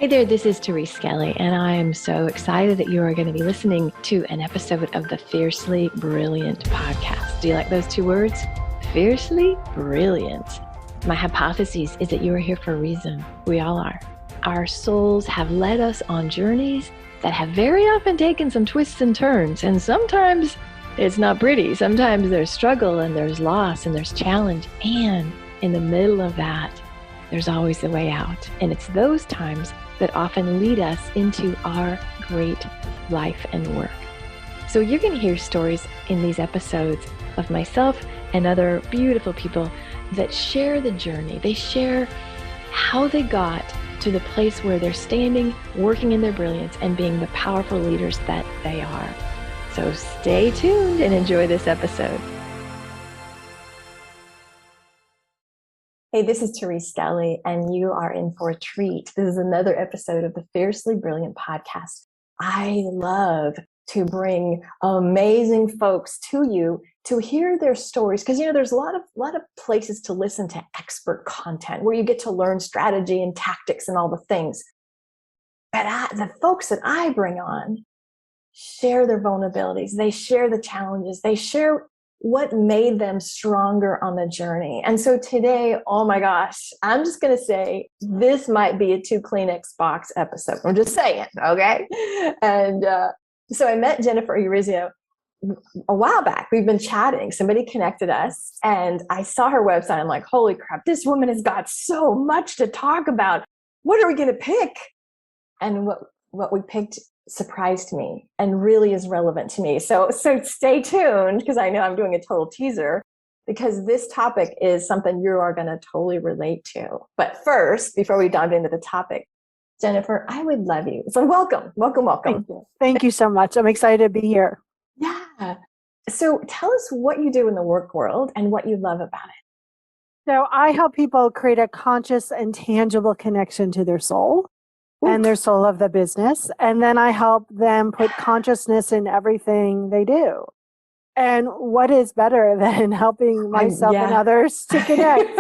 Hey there, this is Therese Skelly, and I am so excited that you are going to be listening to an episode of the Fiercely Brilliant podcast. Do you like those two words? Fiercely Brilliant. My hypothesis is that you are here for a reason. We all are. Our souls have led us on journeys that have very often taken some twists and turns, and sometimes it's not pretty. Sometimes there's struggle and there's loss and there's challenge, and in the middle of that, there's always a way out. And it's those times that often lead us into our great life and work. So you're going to hear stories in these episodes of myself and other beautiful people that share the journey. They share how they got to the place where they're standing, working in their brilliance, and being the powerful leaders that they are. So stay tuned and enjoy this episode. Hey, this is Therese Skelly, and you are in for a treat. This is another episode of the Fiercely Brilliant podcast. I love to bring amazing folks to you to hear their stories, because there's a lot of places to listen to expert content where you get to learn strategy and tactics and all the things. But the folks that I bring on share their vulnerabilities. They share the challenges. They share what made them stronger on the journey. And so today, oh my gosh, I'm just going to say this might be a 2 Kleenex box episode. I'm just saying, okay? And so I met Jennifer Urezzio a while back. We've been chatting. Somebody connected us, and I saw her website. I'm like, holy crap, this woman has got so much to talk about. What are we going to pick? And what we picked surprised me and really is relevant to me. So stay tuned, because I know I'm doing a total teaser, because this topic is something you are going to totally relate to. But first, before we dive into the topic, Jennifer, I would love you. So welcome. Thank you so much. I'm excited to be here. Yeah. So tell us what you do in the work world and what you love about it. So I help people create a conscious and tangible connection to their soul. And their soul of the business. And then I help them put consciousness in everything they do. And what is better than helping myself and others to connect?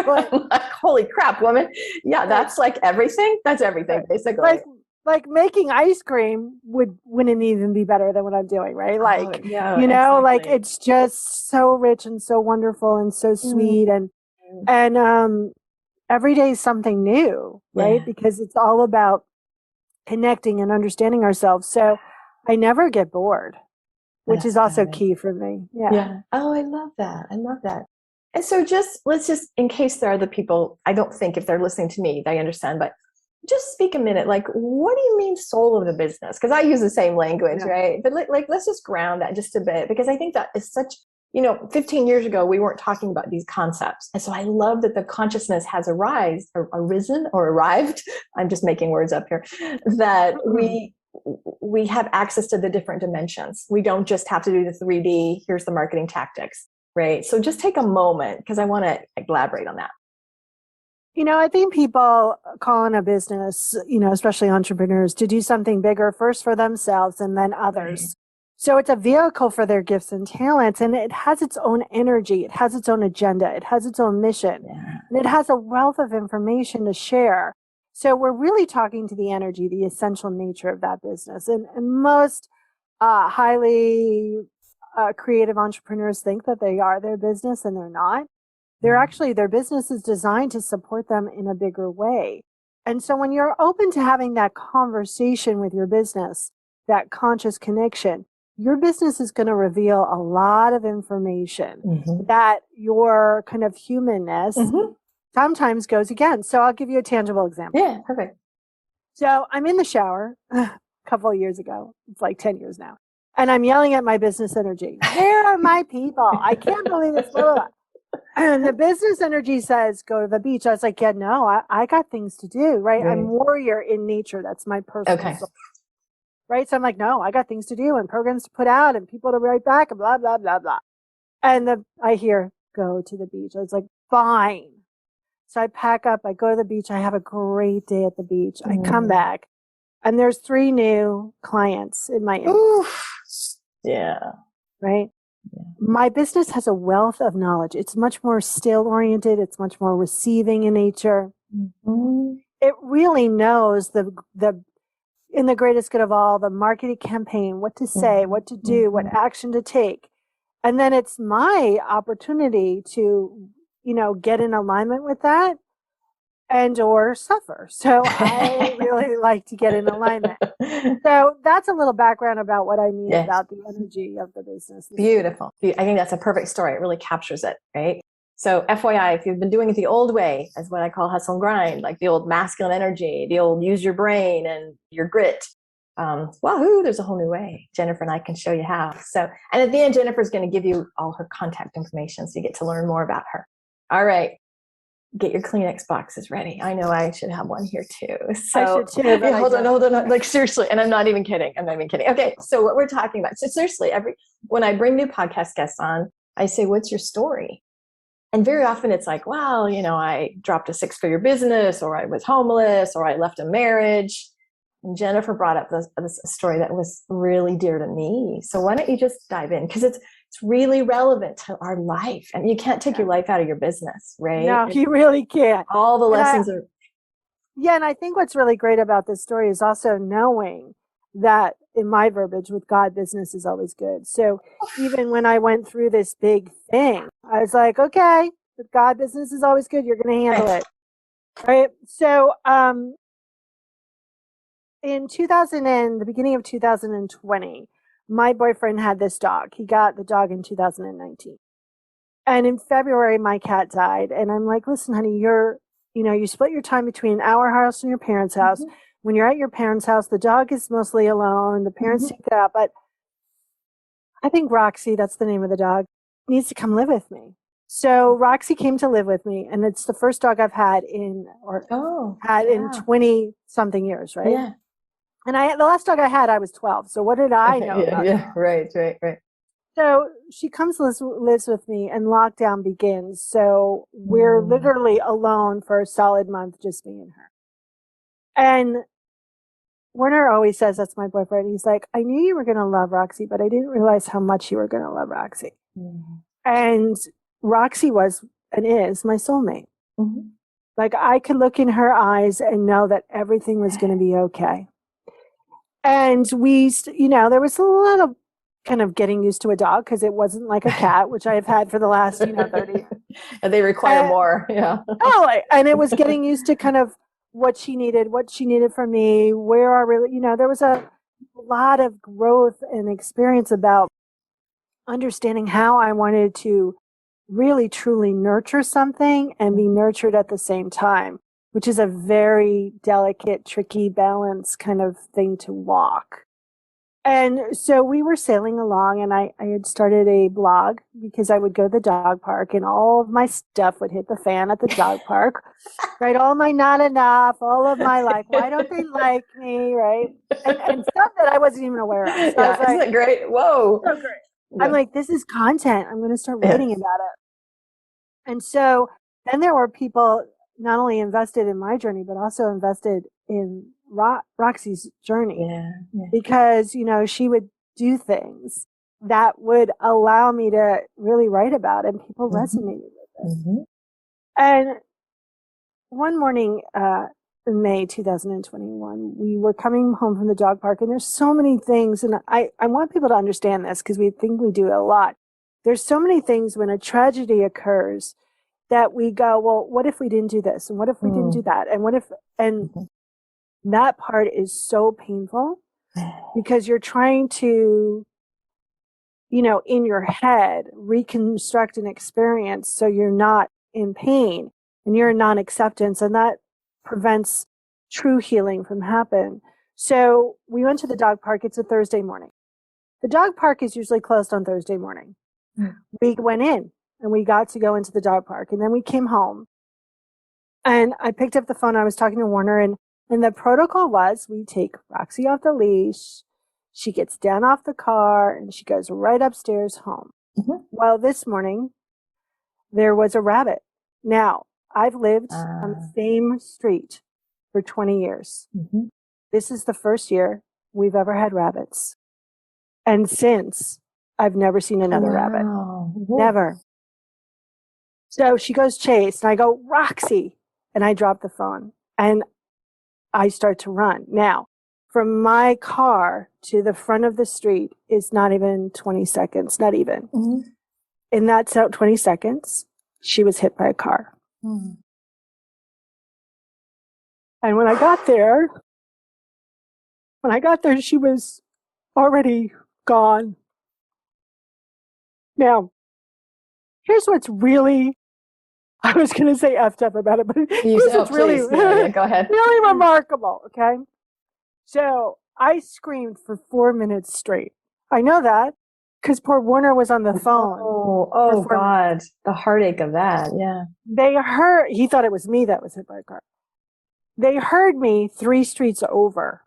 Holy crap, woman. Yeah, that's like everything. That's everything, basically. Like making ice cream wouldn't even be better than what I'm doing, right? Like, exactly. Like it's just so rich and so wonderful and so sweet. And every day is something new, right? Because it's all about connecting and understanding ourselves. So I never get bored, which is also key for me. Yeah. Oh, I love that. And so let's just, in case there are other people, I don't think if they're listening to me, they understand, but just speak a minute. Like, what do you mean soul of the business? Because I use the same language, right? But let's just ground that just a bit, because I think that is such, 15 years ago, we weren't talking about these concepts. And so I love that the consciousness has arisen or arrived. I'm just making words up here, that we have access to the different dimensions. We don't just have to do the 3D, here's the marketing tactics, right? So just take a moment, because I want to elaborate on that. I think people call in a business, especially entrepreneurs, to do something bigger first for themselves and then others. Right. So it's a vehicle for their gifts and talents, and it has its own energy. It has its own agenda. It has its own mission. And it has a wealth of information to share. So we're really talking to the energy, the essential nature of that business. And most highly creative entrepreneurs think that they are their business, and they're not. Their business is designed to support them in a bigger way. And so when you're open to having that conversation with your business, that conscious connection, your business is going to reveal a lot of information that your kind of humanness sometimes goes against. So I'll give you a tangible example. Yeah, perfect. So I'm in the shower a couple of years ago. It's like 10 years now. And I'm yelling at my business energy. Where are my people? I can't believe this. And the business energy says, go to the beach. I was like, no, I got things to do, right? I'm warrior in nature. That's my personal soul. Right? So I'm like, no, I got things to do and programs to put out and people to write back and blah, blah, blah, blah. And I hear, go to the beach. I was like, fine. So I pack up, I go to the beach. I have a great day at the beach. I come back and there's 3 new clients in my inbox. Yeah. Right? Yeah. My business has a wealth of knowledge. It's much more skill oriented. It's much more receiving in nature. it really knows the in the greatest good of all, the marketing campaign, what to say, what to do, what action to take. And then it's my opportunity to, get in alignment with that and or suffer. So I really like to get in alignment. So that's a little background about what I mean about the energy of the business. Beautiful. I think that's a perfect story. It really captures it, right? So FYI, if you've been doing it the old way, as what I call hustle and grind, like the old masculine energy, the old use your brain and your grit, wahoo, there's a whole new way. Jennifer and I can show you how. So, and at the end, Jennifer's going to give you all her contact information so you get to learn more about her. All right. Get your Kleenex boxes ready. I know I should have one here too. So I should too, but hold on. Like seriously, and I'm not even kidding. Okay, so what we're talking about. So seriously, when I bring new podcast guests on, I say, "What's your story?" And very often it's like, "Well, I dropped a 6-figure business, or I was homeless, or I left a marriage." And Jennifer brought up this story that was really dear to me. So why don't you just dive in? Because it's really relevant to our life. And you can't take your life out of your business, right? No, you really can't. All the lessons are. Yeah, and I think what's really great about this story is also knowing that in my verbiage with God, business is always good. So even when I went through this big thing, I was like, okay, with God, business is always good. You're going to handle it. Right. So in the beginning of 2020, my boyfriend had this dog. He got the dog in 2019. And in February, my cat died. And I'm like, listen, honey, you split your time between our house and your parents' house. When you're at your parents' house, the dog is mostly alone. The parents take it out. But I think Roxie, that's the name of the dog, needs to come live with me. So Roxie came to live with me. And it's the first dog I've had in 20 something years, right? Yeah. And the last dog I had, I was 12. So what did I know about it? Right. So she comes lives with me, and lockdown begins. So we're literally alone for a solid month, just me and her. And Werner always says, that's my boyfriend. He's like, I knew you were going to love Roxie, but I didn't realize how much you were going to love Roxie. And Roxie was and is my soulmate. Like I could look in her eyes and know that everything was going to be okay. And there was a lot of kind of getting used to a dog because it wasn't like a cat, which I have had for the last, 30 years. And they require more. Yeah. And it was getting used to kind of what she needed from me, there was a lot of growth and experience about understanding how I wanted to really truly nurture something and be nurtured at the same time, which is a very delicate, tricky balance kind of thing to walk. And so we were sailing along, and I had started a blog because I would go to the dog park and all of my stuff would hit the fan at the dog park, right? All my not enough, all of my like, why don't they like me, right? And stuff that I wasn't even aware of. So isn't that great? Whoa. So great. Yeah. I'm like, this is content. I'm going to start writing about it. And so then there were people not only invested in my journey, but also invested in Roxie's journey. Because, she would do things that would allow me to really write about it, and people resonated with it. And one morning in May 2021, we were coming home from the dog park, and there's so many things, and I want people to understand this because we think we do it a lot. There's so many things when a tragedy occurs that we go, well, what if we didn't do this? And what if we didn't do that? And what if, that part is so painful because you're trying to, in your head, reconstruct an experience so you're not in pain and you're in non-acceptance, and that prevents true healing from happening. So we went to the dog park. It's a Thursday morning. The dog park is usually closed on Thursday morning. We went in and we got to go into the dog park, and then we came home and I picked up the phone. I was talking to Warner, and the protocol was we take Roxie off the leash. She gets down off the car and she goes right upstairs home. Well, this morning there was a rabbit. Now, I've lived on the same street for 20 years. This is the first year we've ever had rabbits. And since, I've never seen another rabbit. Never. So she goes chase, and I go, Roxie. And I drop the phone. And I start to run. Now, from my car to the front of the street is not even 20 seconds, not even. Mm-hmm. In that 20 seconds, she was hit by a car. Mm-hmm. And when I got there, she was already gone. Now, here's what's really, I was going to say effed up about it, but here's what's really, go ahead. really remarkable, okay? So I screamed for 4 minutes straight. I know that because poor Warner was on the phone. Oh God, the heartache of that, yeah. He thought it was me that was hit by a car. They heard me 3 streets over.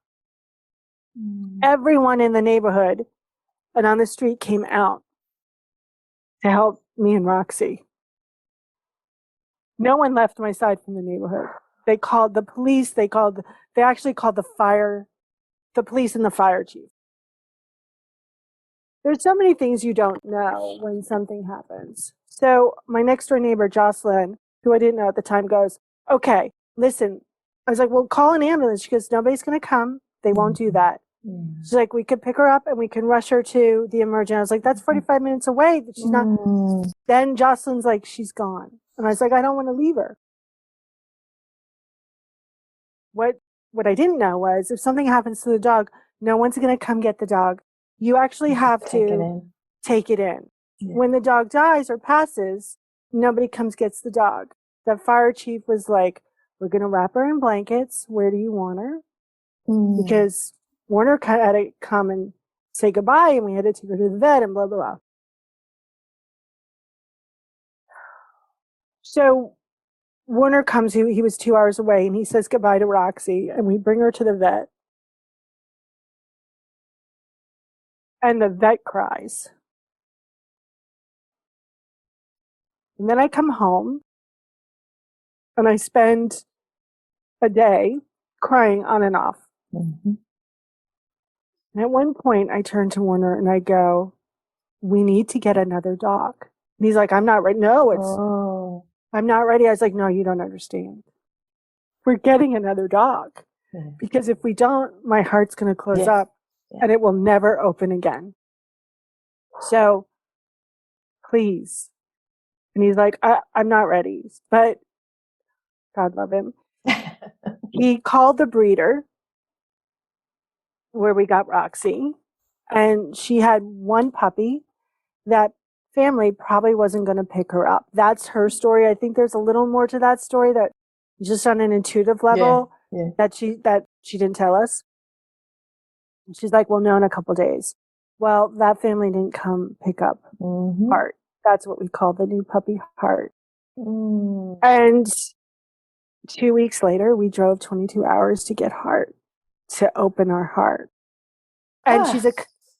Everyone in the neighborhood and on the street came out to help me and Roxie. No one left my side from the neighborhood. They called the police. They actually called the police and the fire chief. There's so many things you don't know when something happens. So my next door neighbor, Jocelyn, who I didn't know at the time, goes, okay, listen. I was like, well, call an ambulance. She goes, nobody's going to come. They won't do that. She's like, we could pick her up and we can rush her to the emergency. I was like, that's 45 minutes away. She's not. Then Jocelyn's like, she's gone. And I was like, I don't want to leave her. What I didn't know was if something happens to the dog, no one's going to come get the dog. You actually have to take it in. Yeah. When the dog dies or passes, nobody comes gets the dog. The fire chief was like, we're going to wrap her in blankets. Where do you want her? Because Warner had to come and say goodbye, and we had to take her to the vet and blah, blah, blah. So Warner comes, he was 2 hours away, and he says goodbye to Roxie, and we bring her to the vet. And the vet cries. And then I come home, and I spend a day crying on and off. And at one point, I turn to Warner, and I go, we need to get another dog. And he's like, I'm not ready. No, I'm not ready. I was like, no, you don't understand. We're getting another dog. Because if we don't, my heart's going to close up and it will never open again. So please. And he's like, I'm not ready. But God love him. He called the breeder where we got Roxie. And she had one puppy. That family probably wasn't going to pick her up. That's her story. I think there's a little more to that story that just on an intuitive level that she didn't tell us. She's like, we'll know in a couple days. Well, that family didn't come pick up Heart. That's what we call the new puppy Heart. And 2 weeks later, we drove 22 hours to get Heart, to open our heart. And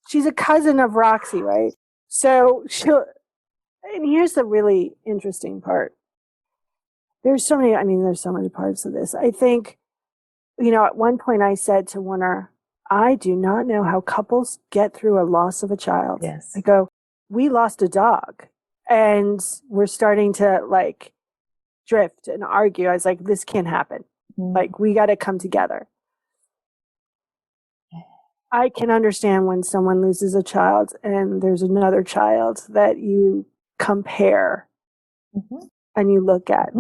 she's a cousin of Roxie, right? So and here's the really interesting part. There's so many parts of this. I think, at one point I said to Warner, I do not know how couples get through a loss of a child. Yes. I go, we lost a dog and we're starting to drift and argue. I was like, this can't happen. We got to come together. I can understand when someone loses a child and there's another child that you compare and you look at.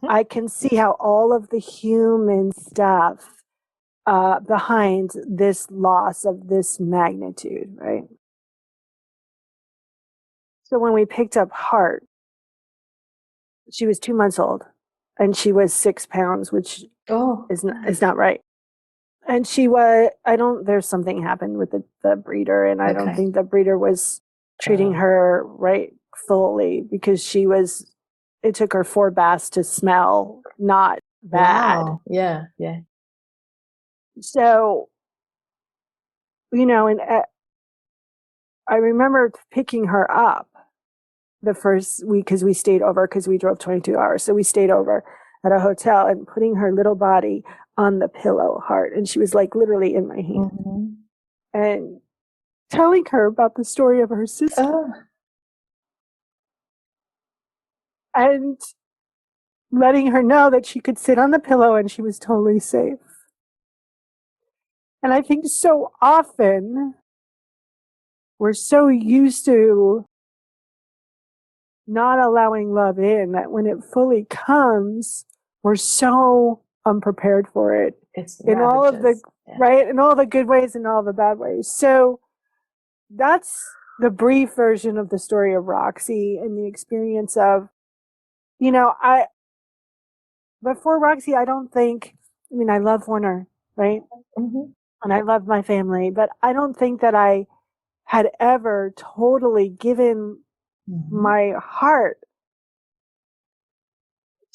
I can see how all of the human stuff behind this loss of this magnitude, right? So when we picked up Heart, she was 2 months old and she was 6 pounds, which is not right. And there's something happened with the breeder, and I don't think the breeder was treating her right fully because it took her 4 baths to smell not bad. Wow. Yeah. So, and I remember picking her up the first week because we stayed over because we drove 22 hours. So we stayed over at a hotel and putting her little body on the pillow, Heart. And she was literally in my hand. And telling her about the story of her sister. And letting her know that she could sit on the pillow and she was totally safe. And I think so often we're so used to not allowing love in that when it fully comes, we're so unprepared for it. It's in all of the ravages. right, in all the good ways and all the bad ways. So that's the brief version of the story of Roxie and the experience of, I before Roxie, I don't think, I mean, I love Warner, right? Mm-hmm. And I love my family, but I don't think that I had ever totally given my heart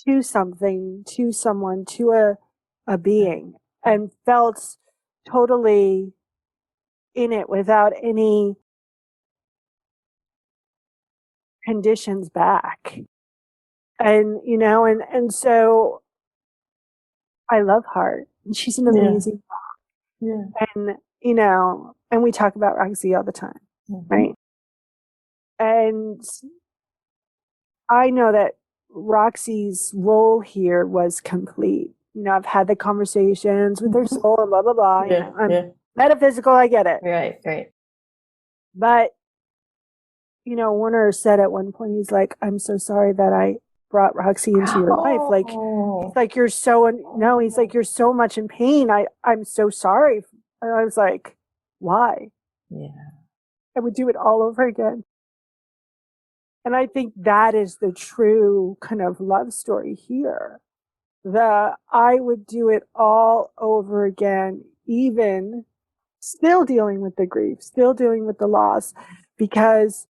to something, to someone, to a being, and felt totally in it without any conditions back. And, and so I love Heart. And she's an amazing Yeah. and, and we talk about Roxie all the time, right? And I know that Roxie's role here was complete. I've had the conversations with her soul and blah, blah, blah. I'm metaphysical, I get it. Right. But, Warner said at one point, he's like, I'm so sorry that I brought Roxie into your life. Like, he's like, you're so much in pain. I'm so sorry. And I was like, why? Yeah. I would do it all over again. And I think that is the true kind of love story here. I would do it all over again, even still dealing with the grief, still dealing with the loss, because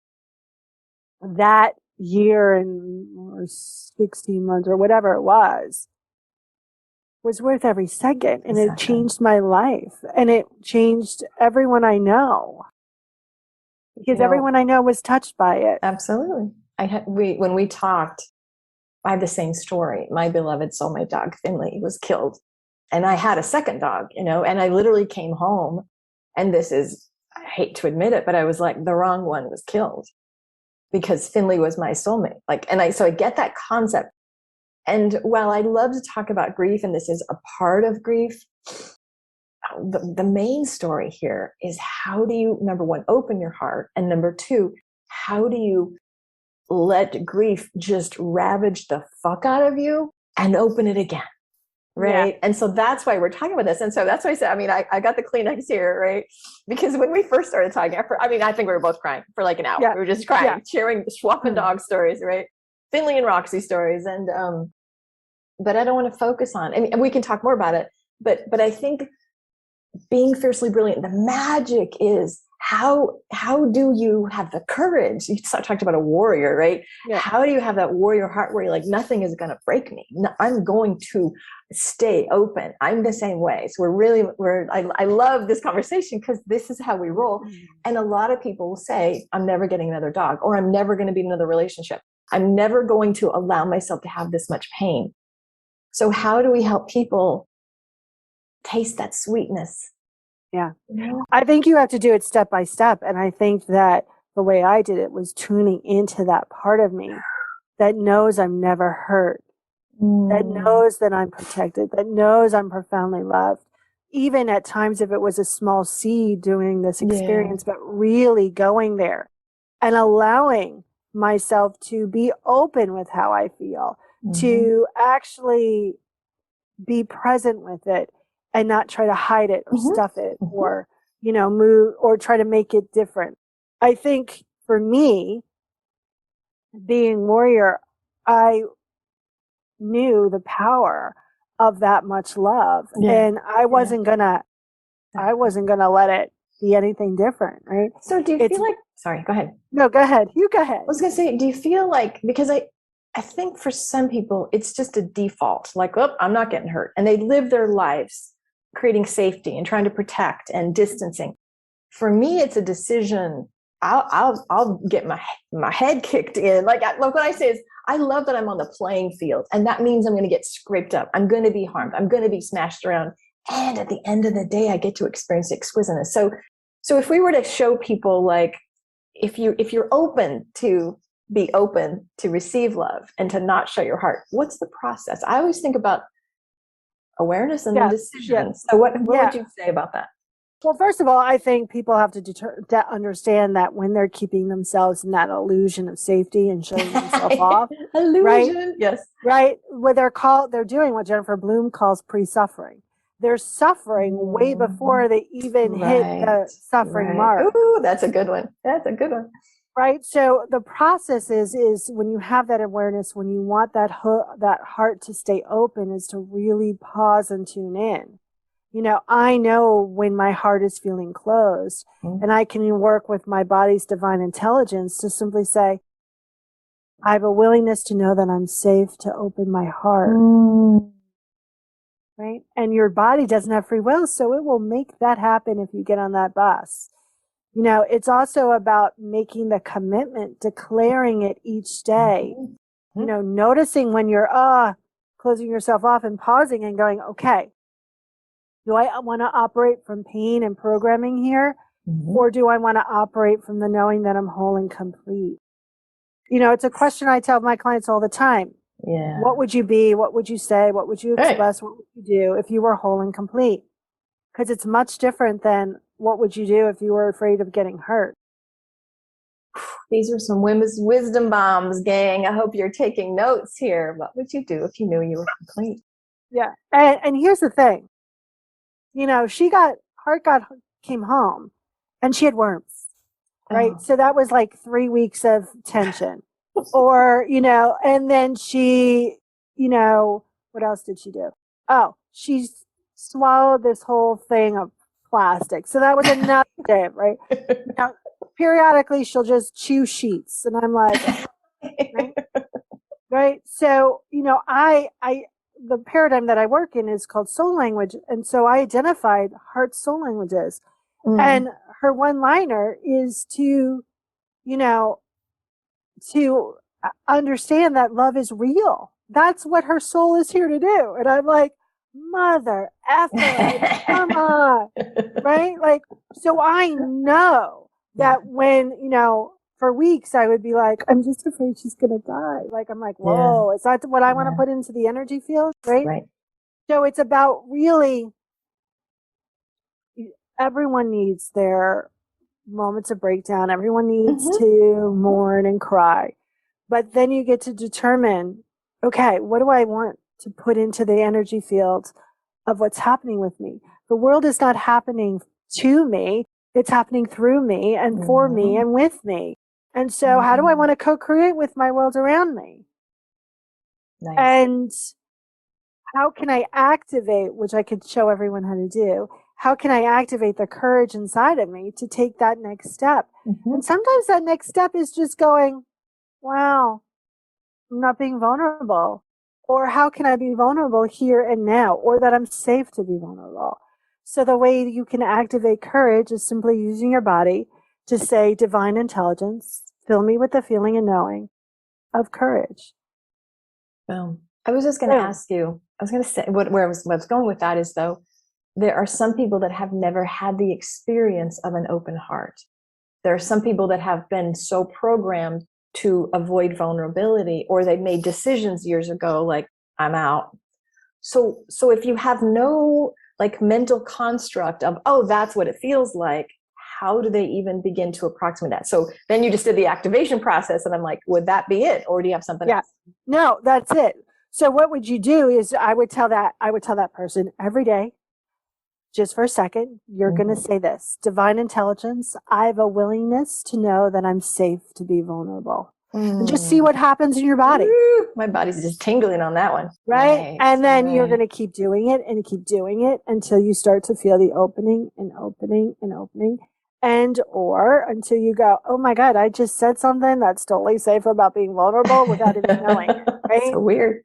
that year or 16 months or whatever it was worth every second. And it changed my life, and it changed everyone I know, because everyone I know was touched by it. Absolutely. When we talked, I have the same story. My beloved soulmate dog, Finley, was killed. And I had a second dog, and I literally came home, and I hate to admit it, but I was like, the wrong one was killed because Finley was my soulmate. So I get that concept. And while I love to talk about grief, and this is a part of grief, the main story here is, how do you, number one, open your heart? And number two, how do you let grief just ravage the fuck out of you and open it again? Right. Yeah. And so that's why we're talking about this. And so that's why I said, I got the Kleenex here, right? Because when we first started talking, I think we were both crying for like an hour. Yeah. We were just crying, swapping dog stories, right? Finley and Roxie stories. And, but I don't want to focus on, and we can talk more about it, but I think being fiercely brilliant, the magic is, how do you have the courage? You talked about a warrior, right? Yeah. How do you have that warrior heart where you're like, nothing is going to break me. No, I'm going to stay open. I'm the same way. So I love this conversation, because this is how we roll. And a lot of people will say, I'm never getting another dog, or I'm never going to be in another relationship. I'm never going to allow myself to have this much pain. So how do we help people taste that sweetness? Yeah. I think you have to do it step by step. And I think that the way I did it was tuning into that part of me that knows I'm never hurt, that knows that I'm protected, that knows I'm profoundly loved. Even at times, if it was a small seed doing this experience, but really going there and allowing myself to be open with how I feel, to actually be present with it and not try to hide it or stuff it or, move or try to make it different. I think for me, being warrior, I knew the power of that much love, and I wasn't gonna let it be anything different, right? So do you feel like, sorry, go ahead. No, go ahead. You go ahead. I was gonna say, do you feel like, because I think for some people it's just a default, like, oh, I'm not getting hurt, and they live their lives creating safety and trying to protect and distancing. For me, it's a decision. I'll get my head kicked in. Like what I say is, I love that I'm on the playing field, and that means I'm going to get scraped up. I'm going to be harmed. I'm going to be smashed around. And at the end of the day, I get to experience exquisiteness. So if we were to show people, like, if you're open to be open to receive love and to not shut your heart, what's the process? I always think about awareness and then decision. So what would you say about that? Well, first of all, I think people have to understand that when they're keeping themselves in that illusion of safety and showing themselves off, right? Illusion. Yes. Right. What they're doing what Jennifer Bloom calls pre-suffering. They're suffering way before they even hit the suffering mark. Ooh, that's a good one. That's a good one. Right. So the process is when you have that awareness, when you want that heart to stay open, is to really pause and tune in. I know when my heart is feeling closed, and I can work with my body's divine intelligence to simply say, I have a willingness to know that I'm safe to open my heart. Right? And your body doesn't have free will, so it will make that happen if you get on that bus. It's also about making the commitment, declaring it each day. Noticing when you're closing yourself off and pausing and going, okay, do I want to operate from pain and programming here? Or do I want to operate from the knowing that I'm whole and complete? It's a question I tell my clients all the time. Yeah. What would you be? What would you say? What would you express? What would you do if you were whole and complete? Because it's much different than what would you do if you were afraid of getting hurt. These are some women's wisdom bombs, gang. I hope you're taking notes here. What would you do if you knew you were complete? Yeah. And here's the thing. Came home and she had worms, right? Oh. So that was like 3 weeks of tension. Or, and then she, what else did she do? Oh, she swallowed this whole thing of plastic. So that was another day, right? Periodically she'll just chew sheets. And I'm like, right? So, the paradigm that I work in is called soul language. And so I identified heart soul languages. And her one liner is to understand that love is real. That's what her soul is here to do. And I'm like, mother effer, come on. Right? Like, so I know that when, for weeks I would be like, I'm just afraid she's going to die. Like, I'm like, whoa, is that what I want to put into the energy field? Right? So it's about really, everyone needs their moments of breakdown. Everyone needs to mourn and cry. But then you get to determine, okay, what do I want to put into the energy field of what's happening with me? The world is not happening to me. It's happening through me and for me and with me. And so how do I want to co-create with my world around me? Nice. And how can I activate, which I could show everyone how to do, how can I activate the courage inside of me to take that next step? And sometimes that next step is just going, wow, I'm not being vulnerable. Or how can I be vulnerable here and now? Or that I'm safe to be vulnerable. So the way you can activate courage is simply using your body to say, divine intelligence, fill me with the feeling and knowing of courage. Boom. I was just going to ask you, I was going to say, where I was going with that is, though, there are some people that have never had the experience of an open heart. There are some people that have been so programmed to avoid vulnerability, or they made decisions years ago, like, I'm out. So if you have no like mental construct of, oh, that's what it feels like, how do they even begin to approximate that? So then you just did the activation process, and I'm like, would that be it? Or do you have something else? No, that's it. So what would you do is I would tell that person every day, just for a second, you're going to say this: divine intelligence, I have a willingness to know that I'm safe to be vulnerable. And just see what happens in your body. Ooh, my body's just tingling on that one. Right? And then you're going to keep doing it and keep doing it until you start to feel the opening and opening and opening. And or until you go, oh my God, I just said something that's totally safe about being vulnerable without even knowing it. Right? So weird.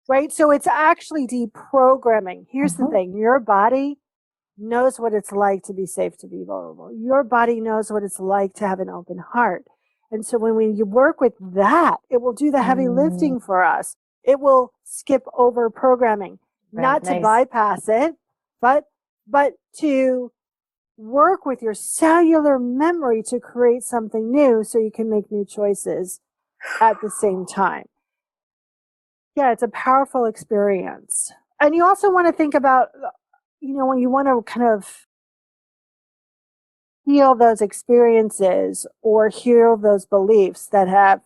Right? So it's actually deprogramming. Here's the thing. Your body knows what it's like to be safe to be vulnerable. Your body knows what it's like to have an open heart. And so when you work with that, it will do the heavy lifting for us. It will skip over programming, not to bypass it, but to work with your cellular memory to create something new so you can make new choices at the same time. Yeah, it's a powerful experience. And you also want to think about, when you want to kind of heal those experiences or heal those beliefs that have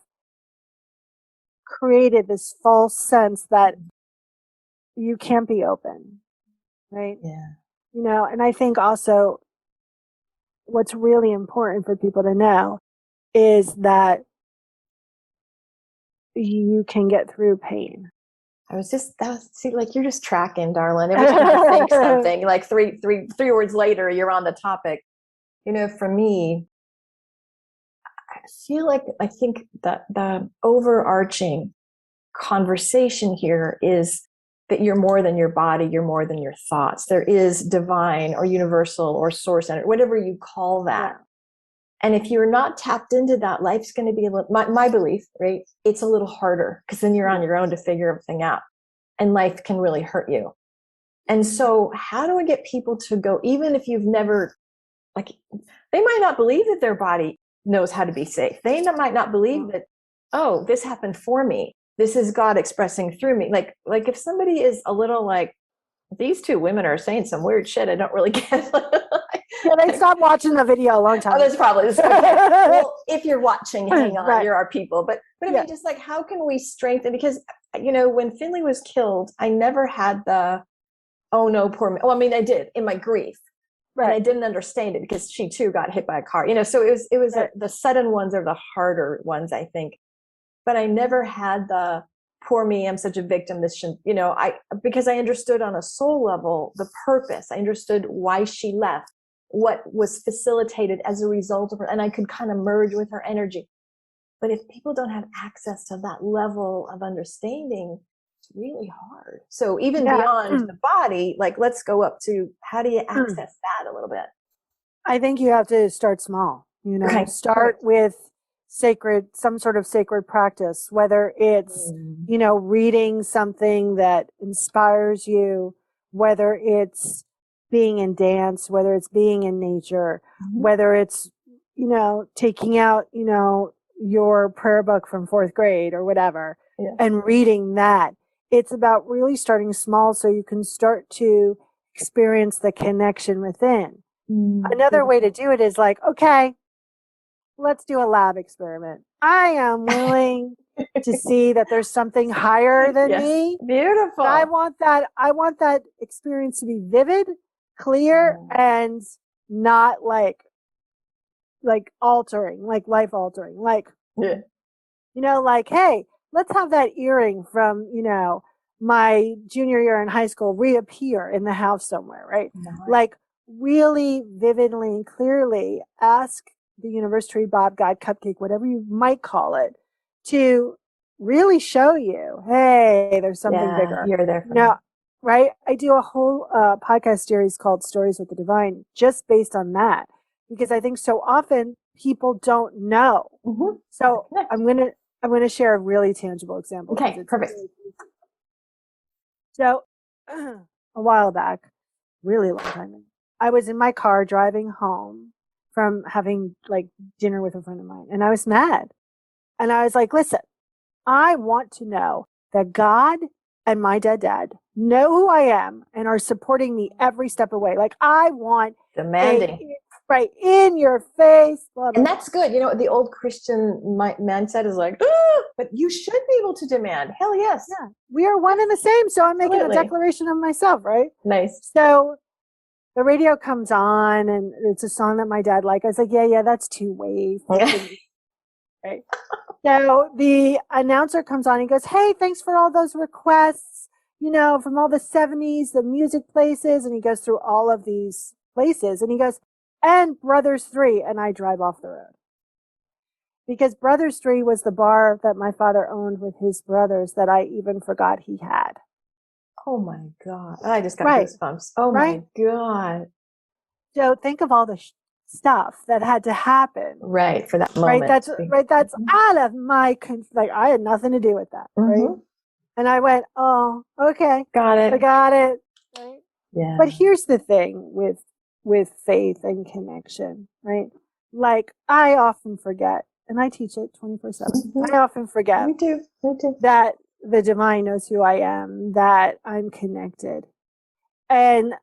created this false sense that you can't be open, right? Yeah. You know, and I think also what's really important for people to know is that you can get through pain. See, like you're just tracking, darling. Every time I think something, like three words later, you're on the topic. You know, for me, I think that the overarching conversation here is that you're more than your body, you're more than your thoughts. There is divine or universal or source energy, whatever you call that. Yeah. And if you're not tapped into that, life's going to be my belief, right? It's a little harder because then you're on your own to figure everything out, and life can really hurt you. And so how do we get people to go, even if you've never, like, they might not believe that their body knows how to be safe. They might not believe that, oh, this happened for me. This is God expressing through me. Like if somebody is a little like, these two women are saying some weird shit I don't really get. Yeah, they stopped watching the video a long time ago. That's probably okay. Well, if you're watching, hang on, right. You're our people. But I mean, just like, how can we strengthen? Because, you know, when Finley was killed, I never had the, oh no, poor me. Well, I mean, I did in my grief. Right. And I didn't understand it because she too got hit by a car, you know, so it was right. The sudden ones are the harder ones, I think. But I never had the poor me, I'm such a victim. This shouldn't, you know, because I understood on a soul level, the purpose. I understood why she left, what was facilitated as a result of her. And I could kind of merge with her energy. But if people don't have access to that level of understanding, it's really hard. So even beyond the body, like, let's go up to, how do you access that a little bit? I think you have to start small, you know, start with some sort of sacred practice, whether it's, you know, reading something that inspires you, whether it's being in dance, whether it's being in nature, whether it's, you know, taking out, you know, your prayer book from 4th grade or whatever, and reading that. It's about really starting small so you can start to experience the connection within. Another way to do it is like, okay, let's do a lab experiment. I am willing to see that there's something higher than me. Beautiful. I want that experience to be vivid, clear, and not like altering, like life altering. Like, you know, like, hey, let's have that earring from, you know, my junior year in high school reappear in the house somewhere, right? Like, really vividly and clearly ask the universe, tree, Bob, God, cupcake, whatever you might call it, to really show you, hey, there's something bigger. You're there for me. Right? I do a whole podcast series called Stories with the Divine just based on that, because I think so often people don't know. So I'm gonna share a really tangible example. Okay, perfect. So a while back, really long time ago, I was in my car driving home from having like dinner with a friend of mine, and I was mad. And I was like, listen, I want to know that God and my dead dad know who I am and are supporting me every step of the way. Like, I want demanding. Right, in your face. Blah, blah, and that's good. You know, the old Christian mindset is like, oh, but you should be able to demand. Hell yes. Yeah, we are one and the same. So I'm making a declaration of myself, right? Nice. So the radio comes on and it's a song that my dad liked. I was like, yeah, that's two ways. Right. So the announcer comes on. He goes, hey, thanks for all those requests, you know, from all the 70s, the music places. And he goes through all of these places. And he goes, and Brothers 3. And I drive off the road. Because Brothers 3 was the bar that my father owned with his brothers that I even forgot he had. Oh my God. I just got goosebumps. Oh my God. So think of all the stuff that had to happen. Right. For that moment. That's out of my, I had nothing to do with that. Right. And I went, oh, okay. Got it. I got it. Right. Yeah. But here's the thing with faith and connection, right? Like, I often forget, and I teach it 24/7. I often forget Me too. that the divine knows who I am, that I'm connected. And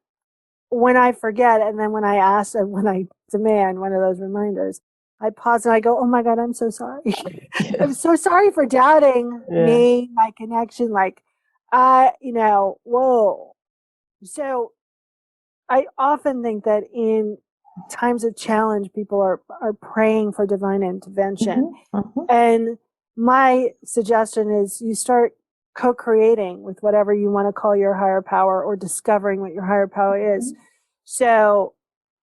when I forget, and then when I ask, and when I a man, one of those reminders, I pause and I go, oh my God, I'm so sorry. I'm so sorry for doubting me, my connection. Like, whoa. So I often think that in times of challenge, people are praying for divine intervention. And my suggestion is you start co-creating with whatever you want to call your higher power, or discovering what your higher power is. So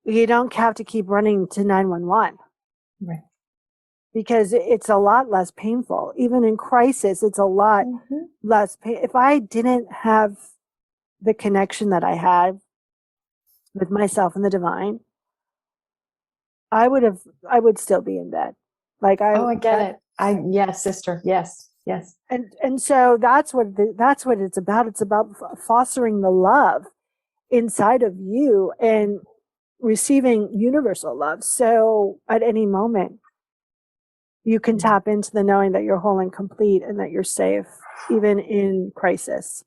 you don't have to keep running to 911. Right. Because it's a lot less painful. Even in crisis, it's a lot less pain. If I didn't have the connection that I had with myself and the divine, I would still be in bed. Like I get it. Yes, sister. Yes. And so that's what it's about. It's about fostering the love inside of you and receiving universal love. So at any moment, you can tap into the knowing that you're whole and complete and that you're safe, even in crisis.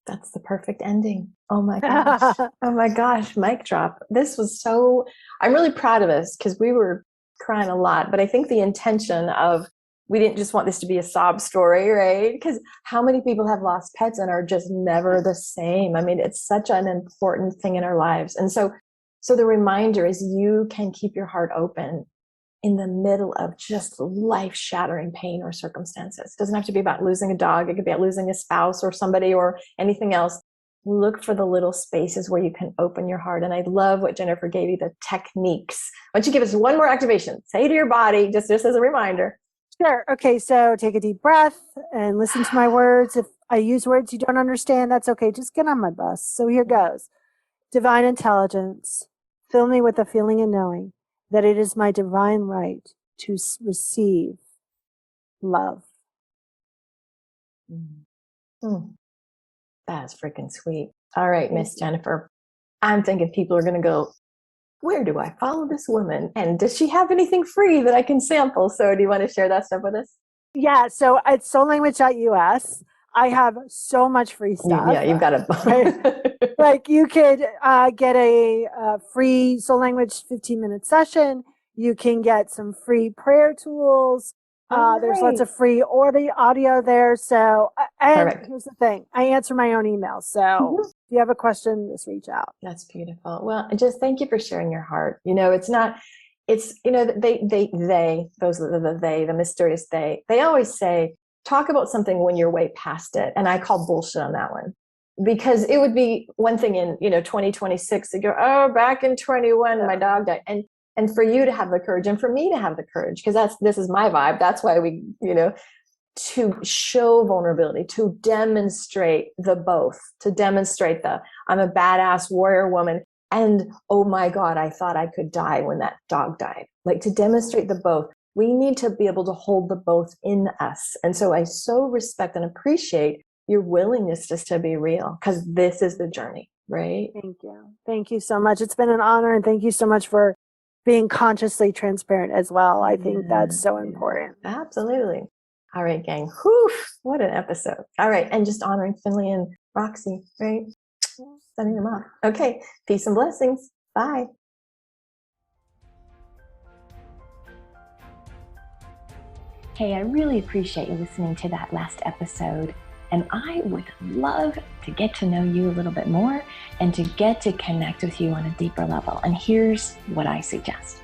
That's the perfect ending. Oh my gosh. Oh my gosh. Mic drop. This was I'm really proud of us because we were crying a lot, but I think the intention of, we didn't just want this to be a sob story, right? Because how many people have lost pets and are just never the same? I mean, it's such an important thing in our lives. And so the reminder is you can keep your heart open in the middle of just life-shattering pain or circumstances. It doesn't have to be about losing a dog. It could be about losing a spouse or somebody or anything else. Look for the little spaces where you can open your heart. And I love what Jennifer gave you, the techniques. Why don't you give us one more activation? Say to your body, just as a reminder. Sure. Okay, so take a deep breath and listen to my words. If I use words you don't understand, that's okay. Just get on my bus. So here goes. Divine intelligence, fill me with the feeling and knowing that it is my divine right to receive love. That's freaking sweet. All right, Miss Jennifer. I'm thinking people are going to go, where do I follow this woman? And does she have anything free that I can sample? So do you want to share that stuff with us? Yeah, so at soullanguage.us, I have so much free stuff. You've got a like you could get a free Soul Language 15-minute session. You can get some free prayer tools. There's lots of free audio there. So, and Perfect. Here's the thing. I answer my own emails. So if you have a question, just reach out. That's beautiful. Well, just thank you for sharing your heart. The mysterious they always say, talk about something when you're way past it. And I call bullshit on that one, because it would be one thing in, 2026 to go, oh, back in 21, my dog died. And for you to have the courage, and for me to have the courage, because this is my vibe. That's why we, to show vulnerability, to demonstrate I'm a badass warrior woman. And oh my God, I thought I could die when that dog died. Like, to demonstrate the both, we need to be able to hold the both in us. And so I so respect and appreciate your willingness just to be real, because this is the journey, right? Thank you. Thank you so much. It's been an honor. And thank you so much for being consciously transparent as well. I think that's so important. Absolutely. All right, gang. Whew, what an episode. All right. And just honoring Finley and Roxie, right? Sending them off. Okay. Peace and blessings. Bye. Hey, I really appreciate you listening to that last episode. And I would love to get to know you a little bit more and to get to connect with you on a deeper level. And here's what I suggest.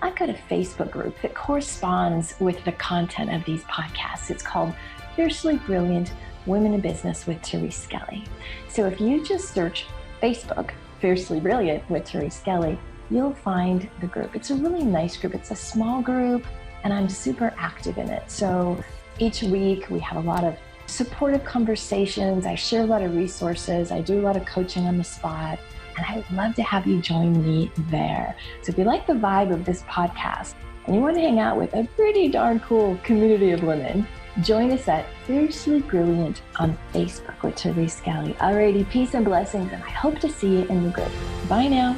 I've got a Facebook group that corresponds with the content of these podcasts. It's called Fiercely Brilliant Women in Business with Therese Skelly. So if you just search Facebook, Fiercely Brilliant with Therese Skelly, you'll find the group. It's a really nice group. It's a small group, and I'm super active in it. So each week we have a lot of supportive conversations. I share a lot of resources. I do a lot of coaching on the spot, and I would love to have you join me there. So if you like the vibe of this podcast and you want to hang out with a pretty darn cool community of women, join us at Fiercely Brilliant on Facebook with Therese Skelly. Alrighty, peace and blessings, and I hope to see you in the group. Bye now.